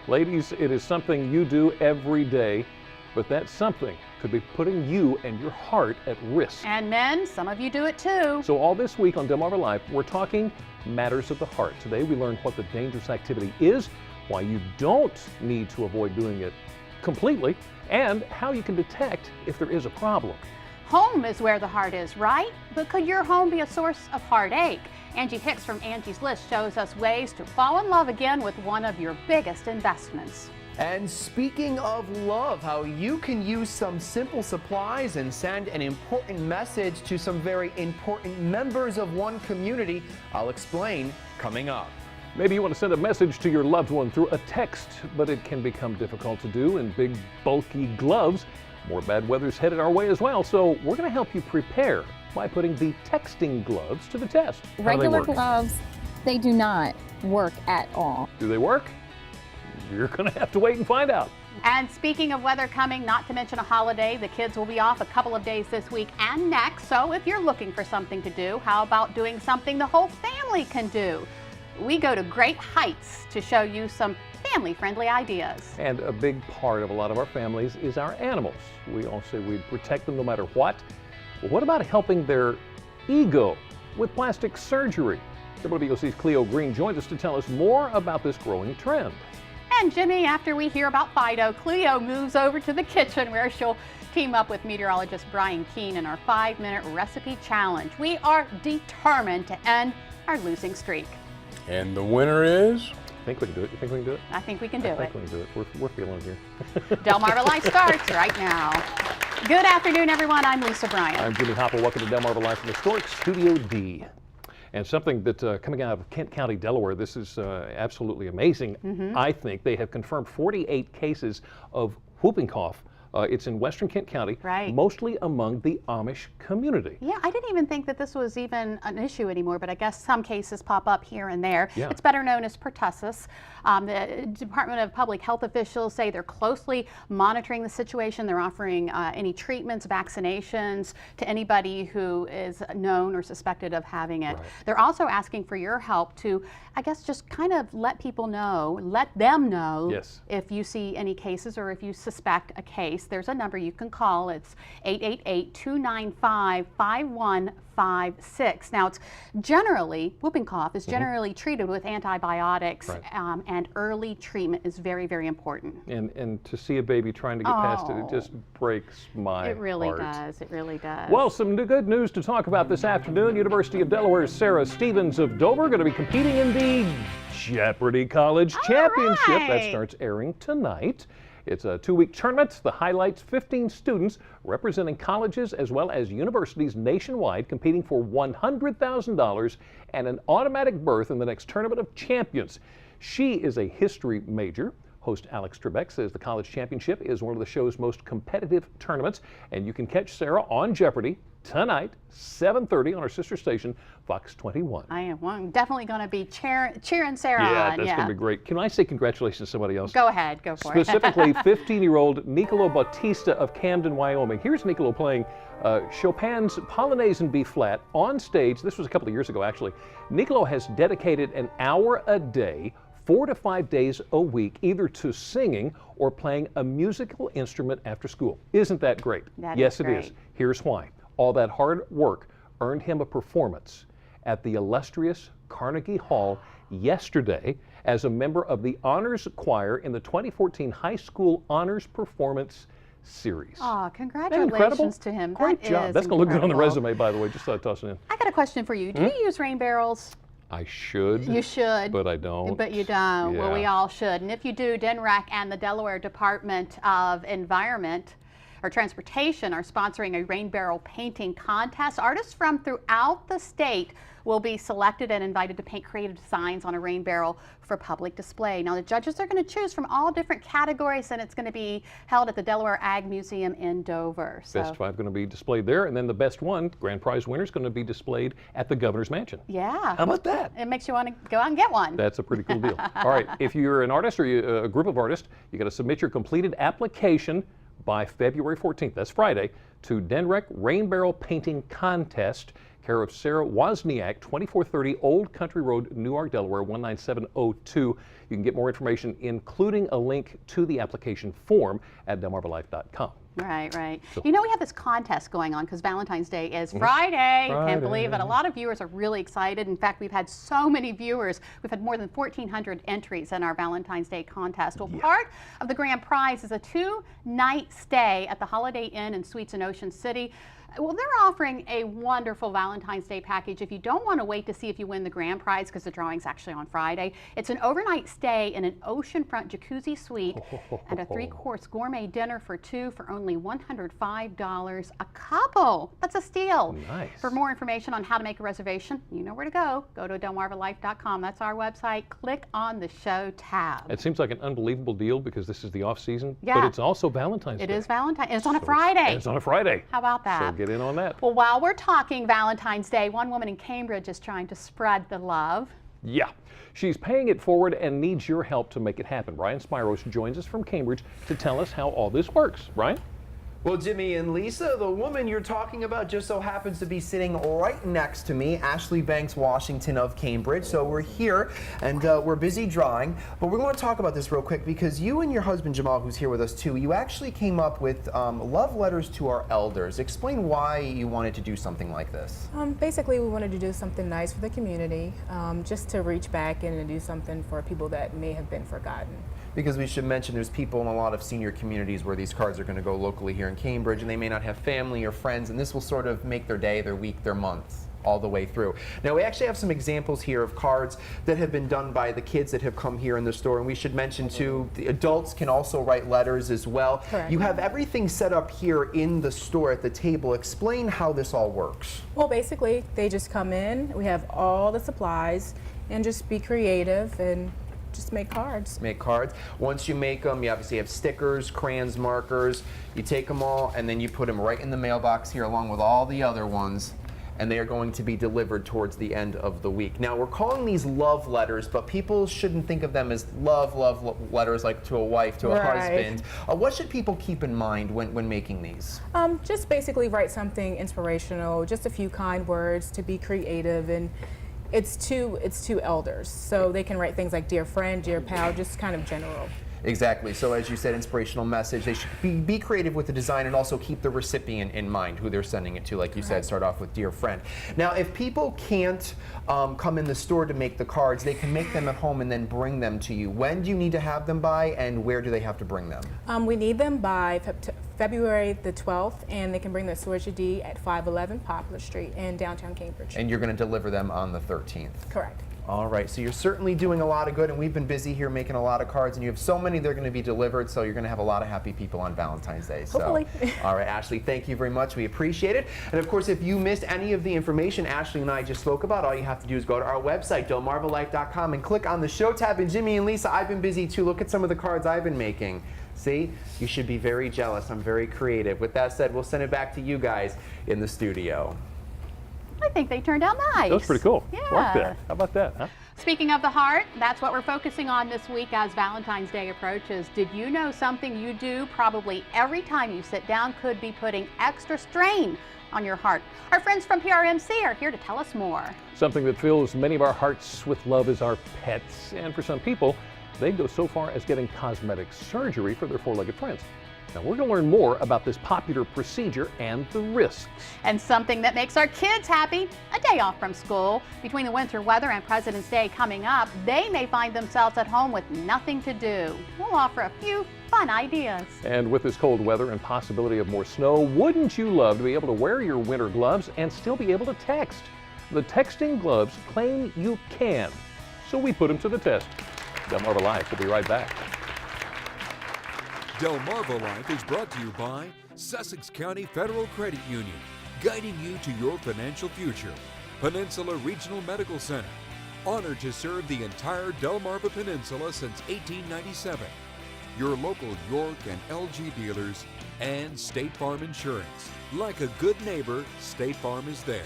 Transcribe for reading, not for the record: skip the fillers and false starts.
Ladies, it is something you do every day, but that something could be putting you and your heart at risk. And men, some of you do it too. So all this week on Delmarva Life, we're talking matters of the heart. Today we learn what the dangerous activity is, why you don't need to avoid doing it completely, and how you can detect if there is a problem. Home is where the heart is, right? But could your home be a source of heartache? Angie Hicks from Angie's List shows us ways to fall in love again with one of your biggest investments. And speaking of love, how you can use some simple supplies and send an important message to some very important members of one community, I'll explain coming up. Maybe you want to send a message to your loved one through a text, but it can become difficult to do in big, bulky gloves. More bad weather's headed our way as well, so we're going to help you prepare by putting the texting gloves to the test. Regular gloves, they do not work at all. Do they work? You're going to have to wait and find out. And speaking of weather coming, not to mention a holiday, the kids will be off a couple of days this week and next. So if you're looking for something to do, how about doing something the whole family can do? We go to great heights to show you some family-friendly ideas. And a big part of a lot of our families is our animals. We all say we protect them no matter what. Well, what about helping their ego with plastic surgery? WBOC's Cleo Green joins us to tell us more about this growing trend. And Jimmy, after we hear about Fido, Cleo moves over to the kitchen where she'll team up with meteorologist Brian Keene in our 5-minute recipe challenge. We are determined to end our losing streak. And the winner is? I think we can do it. You think we can do it? I think we can do it. I think we can do it. We're feeling it here. Delmarva Life starts right now. Good afternoon, everyone. I'm Lisa Bryant. I'm Jimmy Hopple. Welcome to Delmarva Life from historic Studio D. And something that coming out of Kent County, Delaware, this is absolutely amazing. I think they have confirmed 48 cases of whooping cough. It's in western Kent County, right, mostly among the Amish community. Yeah, I didn't even think that this was even an issue anymore, but I guess some cases pop up here and there. Yeah. It's better known as pertussis. The Department of Public Health officials say they're closely monitoring the situation. They're offering any treatments, vaccinations to anybody who is known or suspected of having it. Right. They're also asking for your help to, I guess, just kind of let people know, let them know, yes, if you see any cases or if you suspect a case. There's a number you can call. It's 888-295-5156. Now, it's generally, whooping cough is generally treated with antibiotics, right, and early treatment is very, very important. And to see a baby trying to get past it, it just breaks my heart. It really does. It really does. Well, some good news to talk about this afternoon. University of Delaware's Sarah Stevens of Dover going to be competing in the Jeopardy College Championship. Right. That starts airing tonight. It's a 2-week tournament. The highlights 15 students representing colleges as well as universities nationwide competing for $100,000 and an automatic berth in the next Tournament of Champions. She is a history major. Host Alex Trebek says the College Championship is one of the show's most competitive tournaments, and you can catch Sarah on Jeopardy tonight, 7:30 on our sister station, Fox 21. I'm definitely going to be cheering Sarah yeah, on. That's going to be great. Can I say congratulations to somebody else? Go ahead. Go for it. Specifically, 15-year-old Nicolo Bautista of Camden, Wyoming. Here's Nicolo playing Chopin's Polonaise in B-flat on stage. This was a couple of years ago, actually. Nicolo has dedicated an hour a day, 4 to 5 days a week, either to singing or playing a musical instrument after school. Isn't that great? Yes, it is. Here's why. All that hard work earned him a performance at the illustrious Carnegie Hall yesterday as a member of the Honors Choir in the 2014 High School Honors Performance Series. Oh, congratulations to him. Great job. That's going to look good on the resume, by the way. Just thought I'd toss it in. I got a question for you. Do you use rain barrels? I should. You should. But I don't. But you don't. Yeah. Well, we all should. And if you do, DENRAC and the Delaware Department of Environment or Transportation are sponsoring a rain barrel painting contest. Artists from throughout the state will be selected and invited to paint creative designs on a rain barrel for public display. Now, the judges are going to choose from all different categories, and it's going to be held at the Delaware Ag Museum in Dover. So. Best 5 going to be displayed there, and then the best one, grand prize winner, is going to be displayed at the Governor's Mansion. Yeah. How about that? It makes you want to go out and get one. That's a pretty cool deal. All right, if you're an artist or a group of artists, you got to submit your completed application by February 14th, that's Friday, to DENRAC Rain Barrel Painting Contest. care of Sarah Wozniak, 2430 Old Country Road, Newark, Delaware, 19702. You can get more information, including a link to the application form at delmarvalife.com. Right, right. You know, we have this contest going on because Valentine's Day is Friday. Can't believe it. A lot of viewers are really excited. In fact, we've had so many viewers. We've had more than 1,400 entries in our Valentine's Day contest. Well, part of the grand prize is a 2-night stay at the Holiday Inn and Suites in Ocean City. Well, they're offering a wonderful Valentine's Day package. If you don't want to wait to see if you win the grand prize, because the drawing's actually on Friday, it's an overnight stay in an oceanfront jacuzzi suite and a 3-course gourmet dinner for 2 for only $105 a couple. That's a steal. Nice. For more information on how to make a reservation, you know where to go. Go to delmarvalife.com. That's our website. Click on the show tab. It seems like an unbelievable deal because this is the off season, Yeah. but it's also Valentine's Day. It is Valentine's. It's on a So Friday. It's on a Friday. How about that? So get in on that. Well, while we're talking Valentine's Day, one woman in Cambridge is trying to spread the love. Yeah, she's paying it forward and needs your help to make it happen. Ryan Spyros joins us from Cambridge to tell us how all this works. Ryan? Well, Jimmy and Lisa, the woman you're talking about just so happens to be sitting right next to me, Ashley Banks Washington of Cambridge. So we're here and we're busy drawing, but we're going to talk about this real quick because you and your husband Jamal, who's here with us too, you actually came up with love letters to our elders. Explain why you wanted to do something like this. Basically, we wanted to do something nice for the community, just to reach back in and do something for people that may have been forgotten. Because we should mention there's people in a lot of senior communities where these cards are going to go locally here in Cambridge, and they may not have family or friends, and this will sort of make their day, their week, their month, all the way through. Now, we actually have some examples here of cards that have been done by the kids that have come here in the store, and we should mention too, the adults can also write letters as well. Correct. You have everything set up here in the store at the table. Explain how this all works. Well, basically, they just come in, we have all the supplies, and just be creative and just make cards. Make cards. Once you make them, you obviously have stickers, crayons, markers. You take them all and then you put them right in the mailbox here along with all the other ones, and they are going to be delivered towards the end of the week. Now, we're calling these love letters, but people shouldn't think of them as love letters like to a wife, to a husband. What should people keep in mind when making these? Just basically write something inspirational, just a few kind words to be creative, and it's to elders, so they can write things like dear friend, dear pal, just kind of general. Exactly. So as you said, inspirational message. They should be creative with the design and also keep the recipient in mind, who they're sending it to. Like you said, start off with dear friend. Now, if people can't come in the store to make the cards, they can make them at home and then bring them to you. When do you need to have them by, and where do they have to bring them? We need them by February the 12th, and they can bring their storage ID at 511 Poplar Street in downtown Cambridge. And you're going to deliver them on the 13th. Correct. All right, so you're certainly doing a lot of good, and we've been busy here making a lot of cards, and you have so many they're going to be delivered, so you're going to have a lot of happy people on Valentine's Day. So, hopefully. All right, Ashley, thank you very much. We appreciate it. And of course, if you missed any of the information Ashley and I just spoke about, all you have to do is go to our website, delmarvalife.com, and click on the show tab. And Jimmy and Lisa, I've been busy too. Look at some of the cards I've been making. See, you should be very jealous. I'm very creative. With that said, we'll send it back to you guys in the studio. I think they turned out nice. That was pretty cool. Yeah. Like that. How about that, huh? Speaking of the heart, that's what we're focusing on this week as Valentine's Day approaches. Did you know something you do probably every time you sit down could be putting extra strain on your heart? Our friends from PRMC are here to tell us more. Something that fills many of our hearts with love is our pets. And for some people, they go so far as getting cosmetic surgery for their four-legged friends. Now, we're going to learn more about this popular procedure and the risks. And something that makes our kids happy, a day off from school. Between the winter weather and President's Day coming up, they may find themselves at home with nothing to do. We'll offer a few fun ideas. And with this cold weather and possibility of more snow, wouldn't you love to be able to wear your winter gloves and still be able to text? The texting gloves claim you can, so we put them to the test. Delmarva Life will be right back. Delmarva Life is brought to you by Sussex County Federal Credit Union, guiding you to your financial future. Peninsula Regional Medical Center, honored to serve the entire Delmarva Peninsula since 1897. Your local York and LG dealers, and State Farm Insurance. Like a good neighbor, State Farm is there.